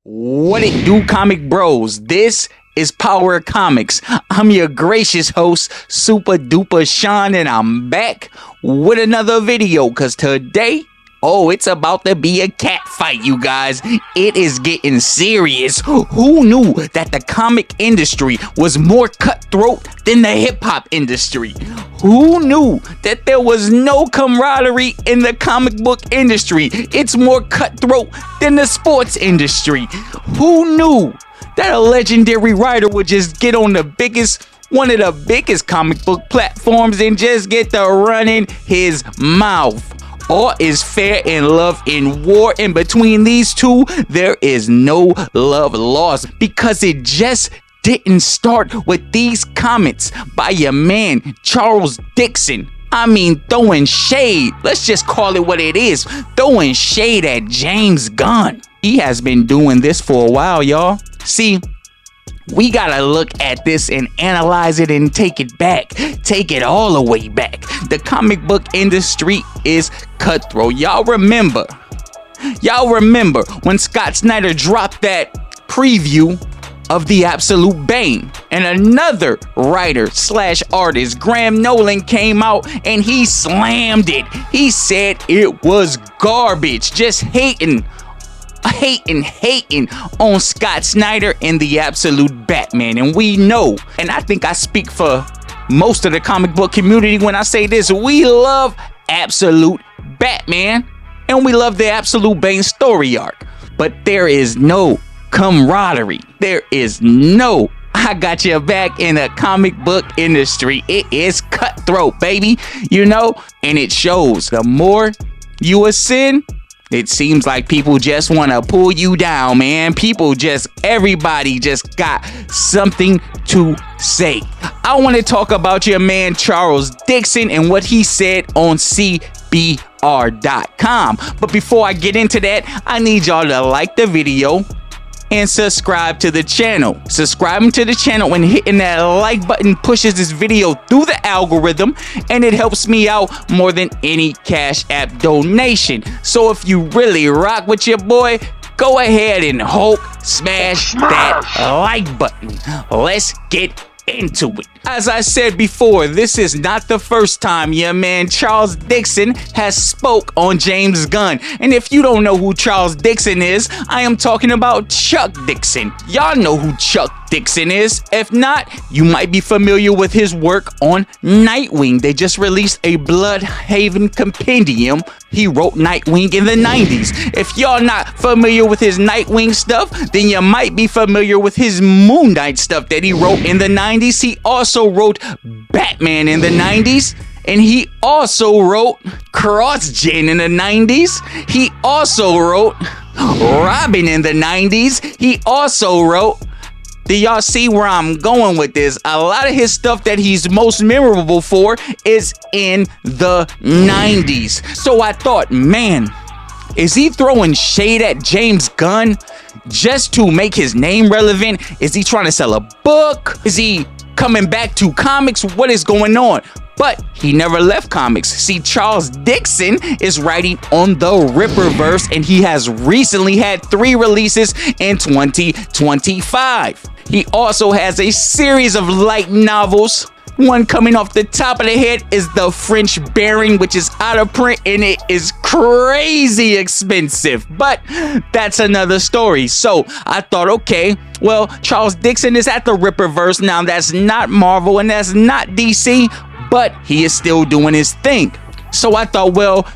What it do, comic bros? This is Power Comics. I'm your gracious host, Super Duper Sean, and I'm back with another video because today, it's about to be a cat fight, you guys. It is getting serious. Who knew that the comic industry was more cutthroat than the hip-hop industry? Who knew that there was no camaraderie in the comic book industry? It's more cutthroat than the sports industry. Who knew that a legendary writer would just get on one of the biggest comic book platforms and just get to running his mouth? All is fair in love in war, and between these two, there is no love lost, because it just didn't start with these comments by your man, Charles DIXON. I mean, throwing shade. Let's just call it what it is. Throwing shade at James Gunn. He has been doing this for a while, y'all. See, we gotta look at this and analyze it and take it back. Take it all the way back. The comic book industry is cutthroat. Y'all remember when Scott Snyder dropped that preview of The Absolute Bane, and another writer / artist, Graham Nolan, came out and he slammed it. He said it was garbage, just hating on Scott Snyder and The Absolute Batman. And we know, and I think I speak for most of the comic book community when I say this, we love Absolute Batman and we love the Absolute Bane story arc, but there is no camaraderie. There is no I got your back in the comic book industry. It is cutthroat, baby, and it shows. The more you ascend, it seems like people just want to pull you down, man. Everybody just got something to say. I want to talk about your man Charles DIXON and what he said on CBR.com. But before I get into that, I need y'all to like the video and subscribe to the channel. Subscribing to the channel and hitting that like button pushes this video through the algorithm, and it helps me out more than any Cash App donation. So if you really rock with your boy, go ahead and smash that like button. Let's get into it. As I said before, this is not the first time your man Charles DIXON has spoke on James Gunn. And if you don't know who Charles DIXON is, I am talking about Chuck Dixon. Y'all know who Chuck Dixon is. If not, you might be familiar with his work on Nightwing. They just released a Bloodhaven compendium. He wrote Nightwing in the 90s. If y'all not familiar with his Nightwing stuff, then you might be familiar with his Moon Knight stuff that he wrote in the 90s. He also wrote Batman in the 90s. And he also wrote CrossGen in the 90s. He also wrote Robin in the 90s. He also wrote... Do y'all see where I'm going with this? A lot of his stuff that he's most memorable for is in the 90s. So I thought, man, is he throwing shade at James Gunn just to make his name relevant? Is he trying to sell a book? Is he coming back to comics? What is going on? But he never left comics. See, Charles DIXON is writing on the Ripperverse, and he has recently had 3 releases in 2025. He also has a series of light novels. One coming off the top of the head is The French Baron, which is out of print, and it is crazy expensive. But that's another story. So I thought, okay, well, Charles DIXON is at the Ripperverse. Now, that's not Marvel and that's not DC, but he is still doing his thing. So I thought, well,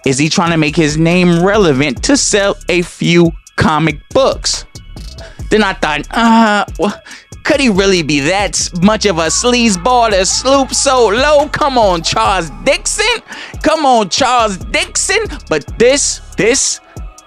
is he trying to make his name relevant to sell a few comic books? Then I thought, could he really be that much of a sleazeball to stoop so low? Come on, Charles DIXON. Come on, Charles DIXON. But this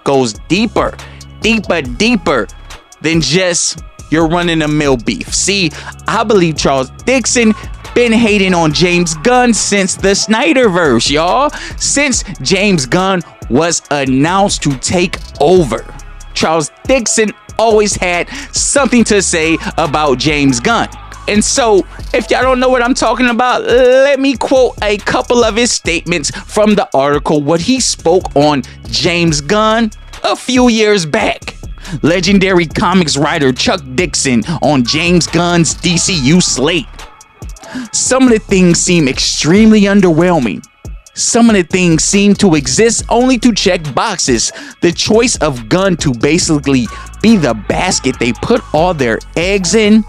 goes deeper than just your run-of-the-mill beef. See, I believe Charles DIXON been hating on James Gunn since the Snyderverse, y'all. Since James Gunn was announced to take over, Charles DIXON always had something to say about James Gunn. And so, if y'all don't know what I'm talking about, let me quote a couple of his statements from the article, what he spoke on James Gunn a few years back. legendary comics writer Chuck Dixon on James Gunn's DCU slate. Some of the things seem extremely underwhelming. Some of the things seem to exist only to check boxes. The choice of Gunn to basically be the basket they put all their eggs in,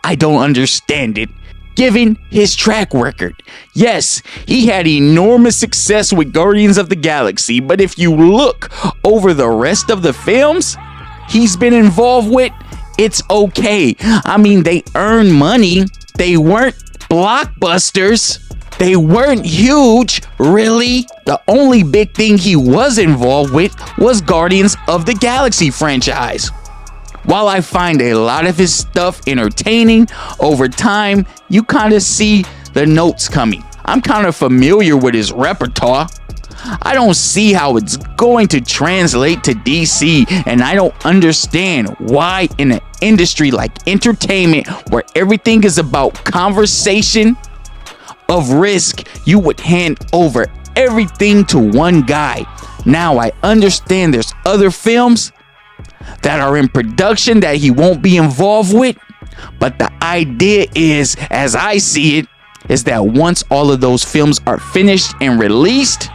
I don't understand it, given his track record. Yes, he had enormous success with Guardians of the Galaxy, but if you look over the rest of the films he's been involved with, it's okay. I mean, they earned money. They weren't blockbusters. They weren't huge, really. The only big thing he was involved with was Guardians of the Galaxy franchise. While I find a lot of his stuff entertaining, over time, you kind of see the notes coming. I'm kind of familiar with his repertoire. I don't see how it's going to translate to DC, and I don't understand why in an industry like entertainment, where everything is about conversation of risk, you would hand over everything to one guy. Now I understand there's other films that are in production that he won't be involved with, but the idea is, as I see it, is that once all of those films are finished and released,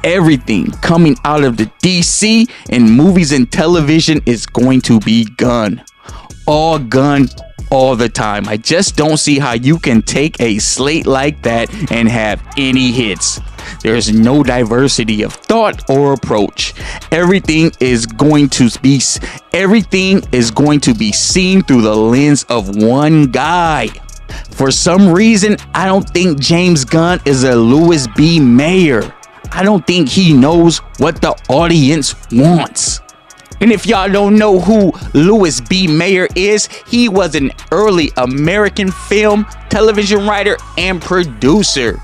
everything coming out of the DC in movies and television is going to be Gunn. All Gunn, all the time. I just don't see how you can take a slate like that and have any hits. There's no diversity of thought or approach. Everything is going to be seen through the lens of one guy. For some reason, I don't think James Gunn is a Louis B. Mayer. I don't think he knows what the audience wants. And if y'all don't know who Louis B. Mayer is, he was an early American film, television writer, and producer.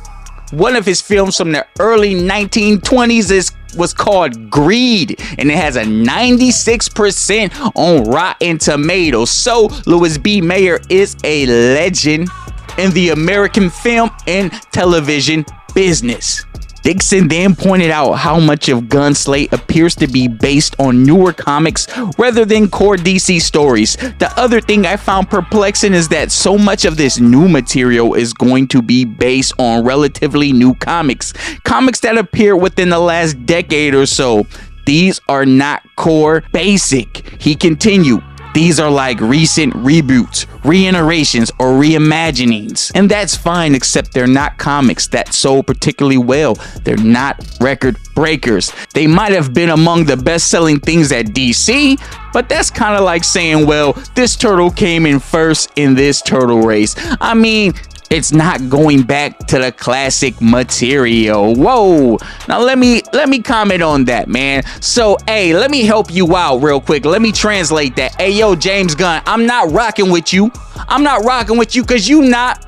One of his films from the early 1920s was called Greed, and it has a 96% on Rotten Tomatoes. So Louis B. Mayer is a legend in the American film and television business. Dixon then pointed out how much of Gunn's slate appears to be based on newer comics rather than core DC stories. The other thing I found perplexing is that so much of this new material is going to be based on relatively new comics that appeared within the last decade or so. These are not core basic. He continued. These are like recent reboots, reiterations, or reimaginings. And that's fine, except they're not comics that sold particularly well. They're not record breakers. They might have been among the best-selling things at DC, but that's kind of like saying, well, this turtle came in first in this turtle race. I mean, it's not going back to the classic material. Whoa. Now let me comment on that, man. So, hey, let me help you out real quick. Let me translate that. Hey, yo, James Gunn, I'm not rocking with you. I'm not rocking with you because you not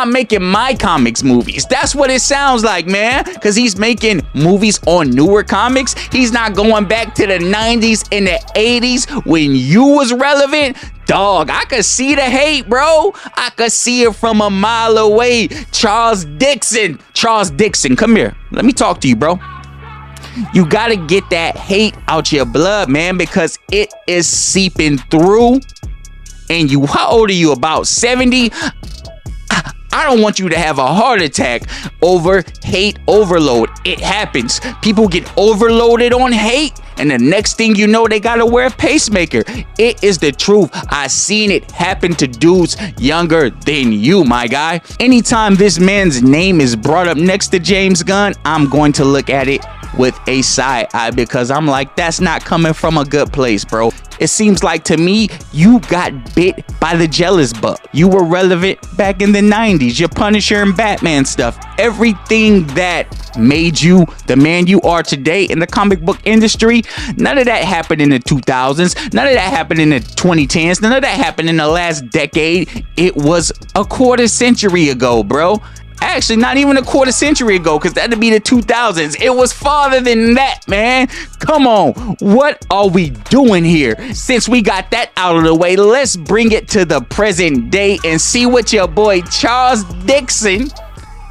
making my comics movies. That's what it sounds like, man. Because he's making movies on newer comics. He's not going back to the 90s and the 80s when you was relevant. Dog, I could see the hate, bro. I could see it from a mile away. Charles Dixon, come here. Let me talk to you, bro. You gotta get that hate out your blood, man, because it is seeping through. And how old are you? About 70? I don't want you to have a heart attack over hate overload. It happens. People get overloaded on hate, and the next thing you know, they gotta wear a pacemaker. It is the truth. I seen it happen to dudes younger than you, my guy. Anytime this man's name is brought up next to James Gunn, I'm going to look at it with a side eye because I'm like, that's not coming from a good place, bro. It seems like to me, you got bit by the jealous bug. You were relevant back in the 90s, your Punisher and Batman stuff. Everything that made you the man you are today in the comic book industry, none of that happened in the 2000s. None of that happened in the 2010s. None of that happened in the last decade. It was a quarter century ago, bro. Actually, not even a quarter century ago, because that'd be the 2000s. It was farther than that, man. Come on. What are we doing here? Since we got that out of the way, let's bring it to the present day and see what your boy Charles Dixon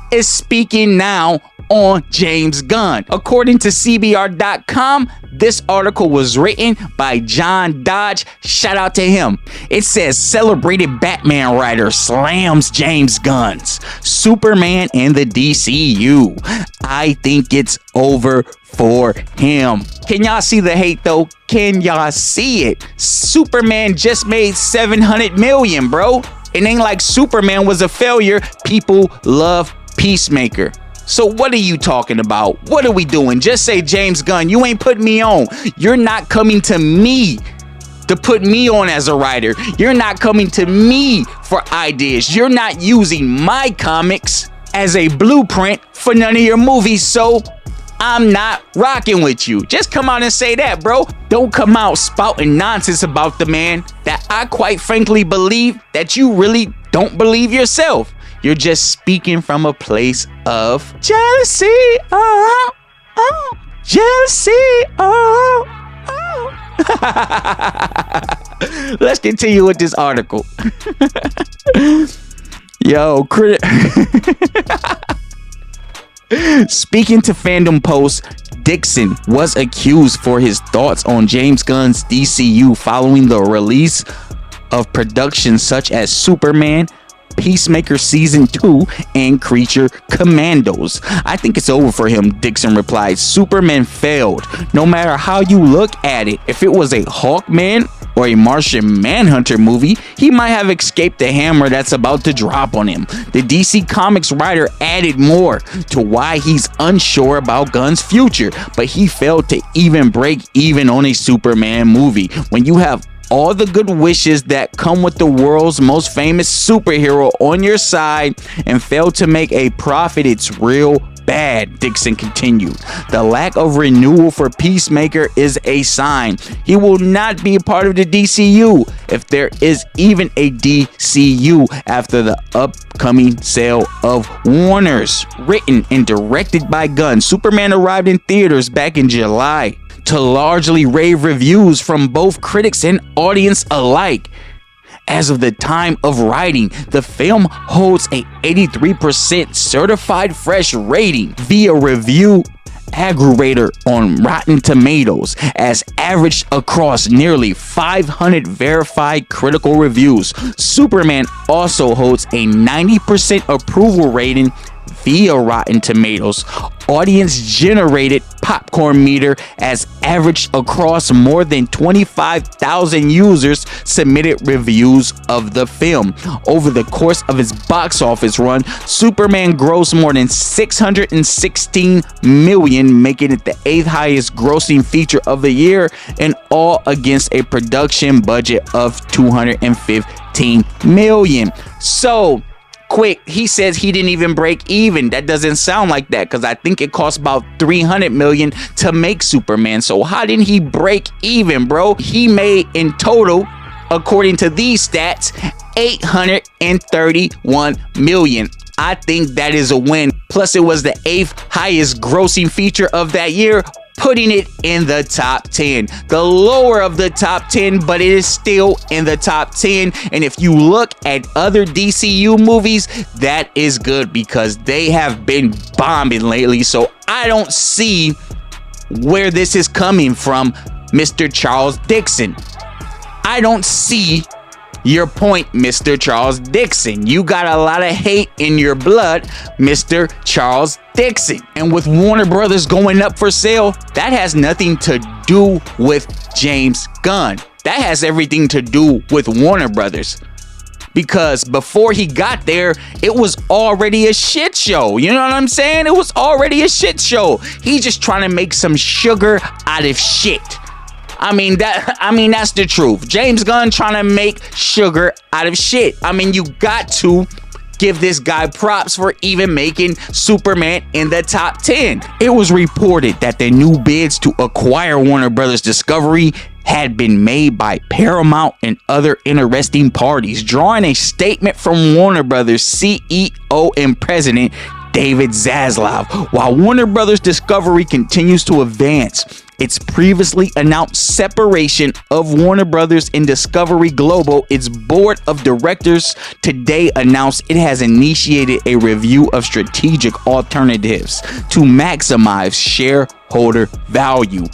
is speaking now on James Gunn. According to CBR.com, this article was written by John Dodge. Shout out to him. It says celebrated Batman writer slams James Gunn's Superman in the DCU. I think it's over for him. Can y'all see the hate though? Can y'all see it? Superman just made $700 million, bro. It ain't like Superman was a failure. People love Peacemaker. So what are you talking about? What are we doing? Just say James Gunn, you ain't putting me on. You're not coming to me to put me on as a writer. You're not coming to me for ideas. You're not using my comics as a blueprint for none of your movies. So I'm not rocking with you. Just come out and say that, bro. Don't come out spouting nonsense about the man that I quite frankly believe that you really don't believe yourself. You're just speaking from a place of jealousy. Jealousy. Let's continue with this article. Yo, speaking to Fandom Post, DIXON was accused for his thoughts on James Gunn's DCU following the release of productions such as Superman, Peacemaker Season 2, and Creature Commandos. I think it's over for him, DIXON replied. Superman failed, no matter how you look at it. If it was a Hawkman or a Martian Manhunter movie, he might have escaped the hammer that's about to drop on him. The DC Comics writer added more to why he's unsure about Gunn's future, but he failed to even break even on a Superman movie. When you have all the good wishes that come with the world's most famous superhero on your side and fail to make a profit, it's real bad, DIXON continued. The lack of renewal for Peacemaker is a sign he will not be a part of the DCU, if there is even a DCU, after the upcoming sale of Warner's. Written and directed by Gunn, Superman arrived in theaters back in July to largely rave reviews from both critics and audience alike. As of the time of writing, the film holds a 83% certified fresh rating via review aggregator on Rotten Tomatoes, as averaged across nearly 500 verified critical reviews. Superman also holds a 90% approval rating via Rotten Tomatoes audience generated popcorn meter, as averaged across more than 25,000 users submitted reviews of the film. Over the course of its box office run, Superman grossed more than $616 million, making it the 8th highest grossing feature of the year, and all against a production budget of $215 million. So quick, he says he didn't even break even. That doesn't sound like that, because I think it cost about $300 million to make Superman. So how didn't he break even, bro? He made in total, according to these stats, $831 million. I think that is a win. Plus, it was the 8th highest grossing feature of that year, putting it in the top 10. The lower of the top 10, but it is still in the top 10. And if you look at other DCU movies, that is good, because they have been bombing lately. So I don't see where this is coming from, Mr. Charles Dixon. I don't see your point, Mr. Charles Dixon. You got a lot of hate in your blood, Mr. Charles Dixon. And with Warner Brothers going up for sale, that has nothing to do with James Gunn. That has everything to do with Warner Brothers. Because before he got there, it was already a shit show. You know what I'm saying? It was already a shit show. He's just trying to make some sugar out of shit. I mean, that's the truth. James Gunn trying to make sugar out of shit. I mean, you got to give this guy props for even making Superman in the top 10. It was reported that the new bids to acquire Warner Brothers Discovery had been made by Paramount and other interesting parties. Drawing a statement from Warner Brothers CEO and President David Zaslav, while Warner Brothers Discovery continues to advance its previously announced separation of Warner Brothers and Discovery Global, its board of directors today announced it has initiated a review of strategic alternatives to maximize shareholder value.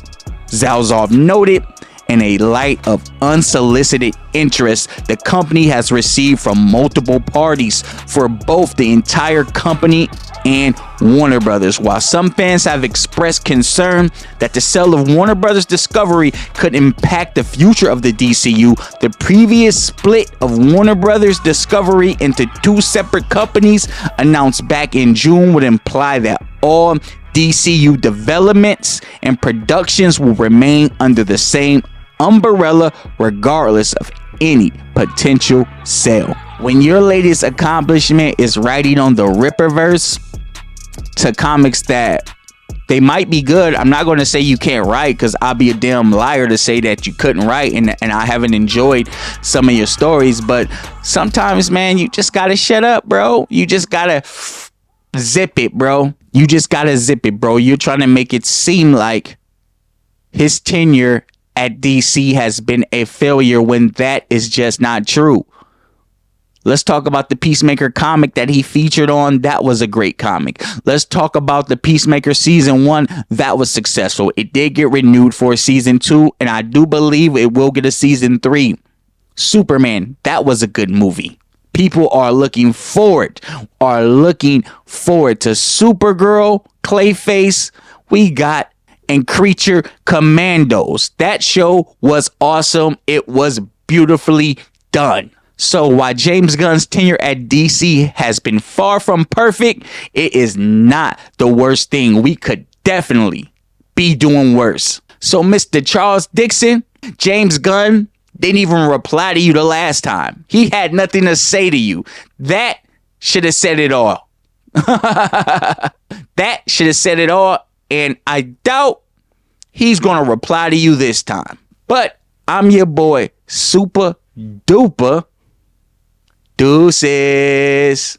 Zalzov noted, in a light of unsolicited interest the company has received from multiple parties for both the entire company and Warner Brothers. While some fans have expressed concern that the sale of Warner Brothers Discovery could impact the future of the DCU, the previous split of Warner Brothers Discovery into two separate companies announced back in June would imply that all DCU developments and productions will remain under the same umbrella regardless of any potential sale. When your latest accomplishment is writing on the Ripperverse to comics that they might be good, I'm not going to say you can't write, because I'll be a damn liar to say that you couldn't write and I haven't enjoyed some of your stories. But sometimes, man, you just gotta shut up, bro. You just gotta zip it, bro. You just gotta zip it, bro. You're trying to make it seem like his tenure at DC has been a failure when that is just not true. Let's talk about the Peacemaker comic that he featured on. That was a great comic. Let's talk about the Peacemaker season 1. That was successful. It did get renewed for season 2, and I do believe it will get a season 3. Superman, that was a good movie. People are looking forward to Supergirl, Clayface. We got and Creature Commandos. That show was awesome. It was beautifully done. So while James Gunn's tenure at DC has been far from perfect, it is not the worst thing. We could definitely be doing worse. So Mr. Charles Dixon, James Gunn didn't even reply to you the last time. He had nothing to say to you. That should have said it all. That should have said it all. And I doubt he's going to reply to you this time. But I'm your boy, Super Duper DiSSES.